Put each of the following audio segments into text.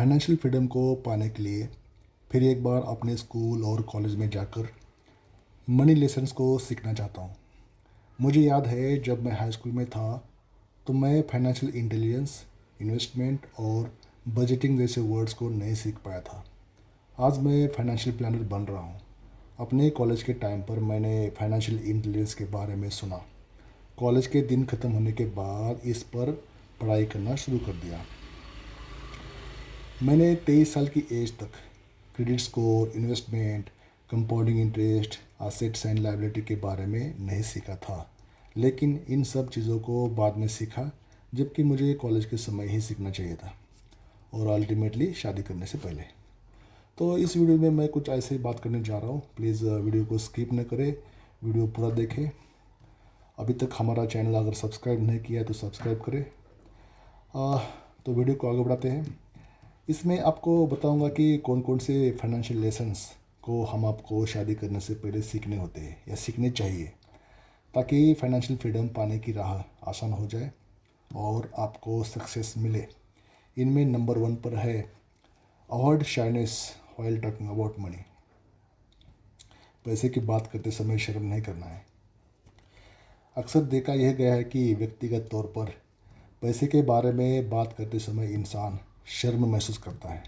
Financial freedom को पाने के लिए फिर एक बार अपने स्कूल और कॉलेज में जाकर मनी लेसन्स को सीखना चाहता हूँ। मुझे याद है जब मैं हाई स्कूल में था तो मैं फाइनेंशियल इंटेलिजेंस, इन्वेस्टमेंट और बजटिंग जैसे वर्ड्स को नहीं सीख पाया था। आज मैं फाइनेंशियल प्लानर बन रहा हूँ। अपने कॉलेज के टाइम पर मैंने फाइनेंशियल इंटेलिजेंस के बारे में सुना। कॉलेज के दिन ख़त्म होने के बाद इस पर पढ़ाई करना शुरू कर दिया। मैंने 23 साल की एज तक credit score, investment, compounding interest, assets and liability के बारे में नहीं सीखा था, लेकिन इन सब चीज़ों को बाद में सीखा जबकि मुझे कॉलेज के समय ही सीखना चाहिए था और अल्टीमेटली शादी करने से पहले। तो इस वीडियो में मैं कुछ ऐसे ही बात करने जा रहा हूँ। प्लीज़ वीडियो को स्किप न करें, वीडियो पूरा देखें। अभी तक हमारा चैनल अगर सब्सक्राइब नहीं किया है तो सब्सक्राइब करें। तो वीडियो को आगे बढ़ाते हैं। इसमें आपको बताऊंगा कि कौन कौन से फाइनेंशियल लेसन्स को हम आपको शादी करने से पहले सीखने होते हैं या सीखने चाहिए, ताकि फाइनेंशियल फ्रीडम पाने की राह आसान हो जाए और आपको सक्सेस मिले। इनमें नंबर 1 पर है avoid shyness while talking about money. पैसे की बात करते समय शर्म नहीं करना है। अक्सर देखा यह गया है कि व्यक्तिगत तौर पर पैसे के बारे में बात करते समय इंसान शर्म महसूस करता है,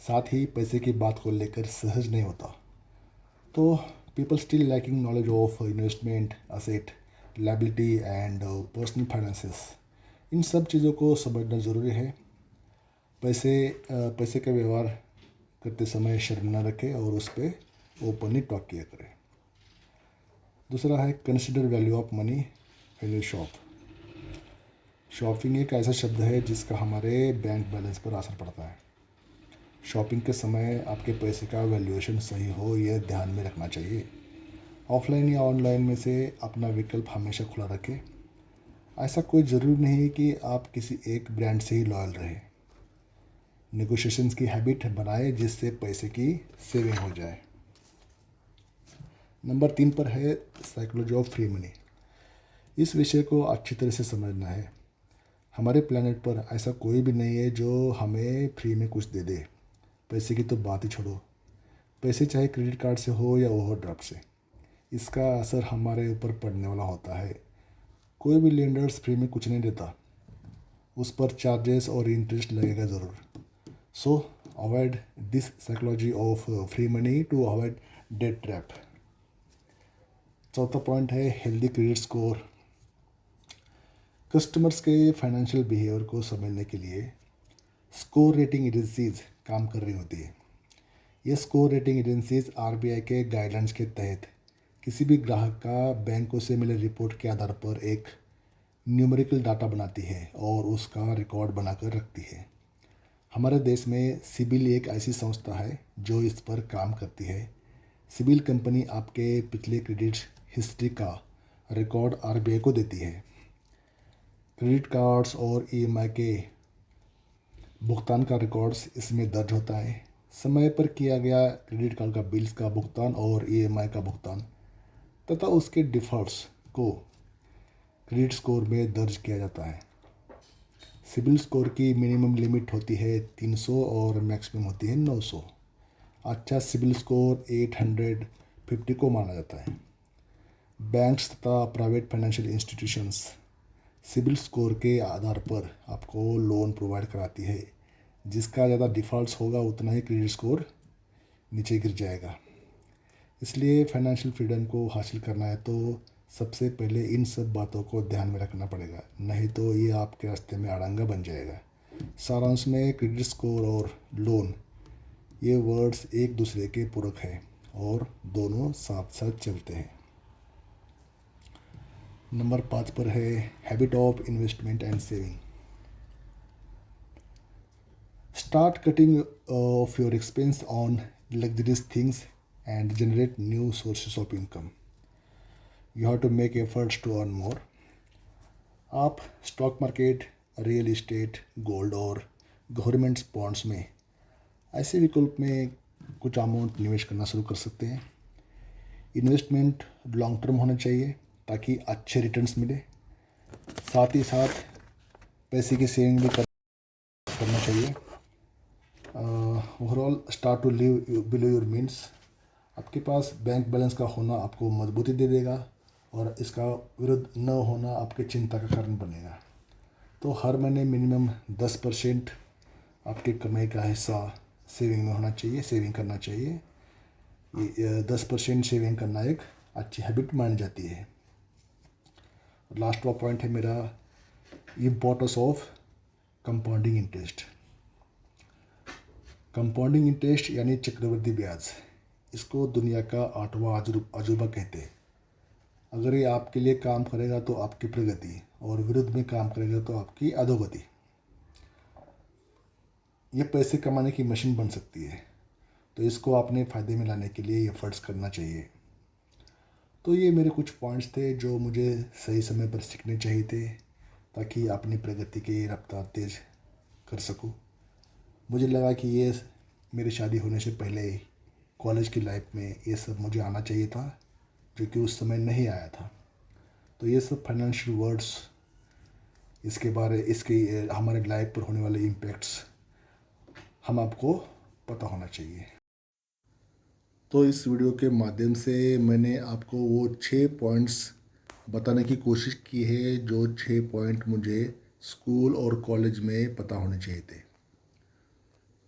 साथ ही पैसे की बात को लेकर सहज नहीं होता। तो people still lacking knowledge of investment, asset, liability and personal finances. इन सब चीज़ों को समझना ज़रूरी है। पैसे का व्यवहार करते समय शर्म न रखें और उस पर ओपनली टॉक किया करें। दूसरा है consider value of money when you shop. Shopping एक ऐसा शब्द है जिसका हमारे बैंक बैलेंस पर असर पड़ता है। शॉपिंग के समय आपके पैसे का वैल्यूएशन सही हो, यह ध्यान में रखना चाहिए। ऑफलाइन या ऑनलाइन में से अपना विकल्प हमेशा खुला रखें। ऐसा कोई ज़रूरी नहीं कि आप किसी एक ब्रांड से ही लॉयल रहें। नेगोशिएशंस की हैबिट बनाएं जिससे पैसे की सेविंग हो जाए। नंबर 3 पर है साइकोलॉजी ऑफ फ्री मनी। इस विषय को अच्छी तरह से समझना है। हमारे प्लेनेट पर ऐसा कोई भी नहीं है जो हमें फ्री में कुछ दे दे। पैसे की तो बात ही छोड़ो, पैसे चाहे क्रेडिट कार्ड से हो या ओवरड्राफ्ट से, इसका असर हमारे ऊपर पड़ने वाला होता है। कोई भी लेंडर्स फ्री में कुछ नहीं देता, उस पर चार्जेस और इंटरेस्ट लगेगा ज़रूर। So avoid this psychology of free money to avoid debt trap. चौथा पॉइंट है हेल्दी क्रेडिट स्कोर। कस्टमर्स के फाइनेंशियल बिहेवियर को समझने के लिए स्कोर रेटिंग एजेंसीज काम कर रही होती है। ये स्कोर रेटिंग एजेंसीज आरबीआई के गाइडलाइंस के तहत किसी भी ग्राहक का बैंकों से मिले रिपोर्ट के आधार पर एक न्यूमेरिकल डाटा बनाती है और उसका रिकॉर्ड बनाकर रखती है। हमारे देश में सिबिल एक ऐसी संस्था है जो इस पर काम करती है। सिबिल कंपनी आपके पिछले क्रेडिट हिस्ट्री का रिकॉर्ड आरबीआई को देती है। क्रेडिट कार्ड्स और ईएमआई के भुगतान का रिकॉर्ड्स इसमें दर्ज होता है। समय पर किया गया क्रेडिट कार्ड का बिल्स का भुगतान और ईएमआई का भुगतान तथा उसके डिफ़ॉल्ट्स को क्रेडिट स्कोर में दर्ज किया जाता है। सिबिल स्कोर की मिनिमम लिमिट होती है 300 और मैक्सिमम होती है 900। अच्छा सिबिल स्कोर 850 को माना जाता है। बैंक्स तथा private financial institutions CIBIL score के आधार पर आपको लोन प्रोवाइड कराती है। जिसका ज़्यादा डिफ़ॉल्ट्स होगा उतना ही क्रेडिट स्कोर नीचे गिर जाएगा। इसलिए फाइनेंशियल फ्रीडम को हासिल करना है तो सबसे पहले इन सब बातों को ध्यान में रखना पड़ेगा, नहीं तो ये आपके रास्ते में अड़ंगा बन जाएगा। सारांश में क्रेडिट स्कोर और लोन ये वर्ड्स एक दूसरे के पूरक हैं और दोनों साथ साथ चलते हैं। नंबर 5 पर है habit of investment and saving. Start cutting of your expense on luxurious things and generate new sources of income. You have to make efforts to earn more. आप stock market, real estate, gold और government bonds में ऐसे विकल्प में कुछ amount निवेश करना शुरू कर सकते हैं। इन्वेस्टमेंट लॉन्ग टर्म होना चाहिए ताकि अच्छे रिटर्न्स मिले। साथ ही साथ पैसे की सेविंग भी करना चाहिए। Overall start to live below your means. आपके पास बैंक बैलेंस का होना आपको मजबूती दे देगा और इसका विरुद्ध न होना आपके चिंता का कारण बनेगा। तो हर महीने मिनिमम 10% आपकी कमाई का हिस्सा सेविंग में होना चाहिए, सेविंग करना चाहिए। ये 10% सेविंग करना एक अच्छी हैबिट मानी जाती है। लास्ट वाला पॉइंट है मेरा, importance of compounding interest. Compounding interest यानी चक्रवृद्धि ब्याज, इसको दुनिया का 8वां अजूबा कहते हैं। अगर ये आपके लिए काम करेगा तो आपकी प्रगति, और विरुद्ध में काम करेगा तो आपकी अधोगति। ये पैसे कमाने की मशीन बन सकती है, तो इसको अपने फ़ायदे में लाने के लिए एफर्ट्स करना चाहिए। तो ये मेरे कुछ पॉइंट्स थे जो मुझे सही समय पर सीखने चाहिए थे, ताकि अपनी प्रगति की रफ्तार तेज़ कर सकूं। मुझे लगा कि ये मेरी शादी होने से पहले कॉलेज की लाइफ में ये सब मुझे आना चाहिए था, जो कि उस समय नहीं आया था। तो ये सब फाइनेंशियल वर्ड्स, इसके हमारे लाइफ पर होने वाले इम्पैक्ट्स हम आपको पता होना चाहिए। तो इस वीडियो के माध्यम से मैंने आपको वो 6 पॉइंट्स बताने की कोशिश की है, जो 6 पॉइंट मुझे स्कूल और कॉलेज में पता होने चाहिए थे।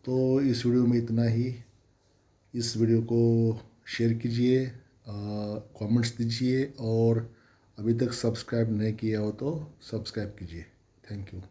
तो इस वीडियो में इतना ही। इस वीडियो को शेयर कीजिए, कमेंट्स दीजिए, और अभी तक सब्सक्राइब नहीं किया हो तो सब्सक्राइब कीजिए। Thank you.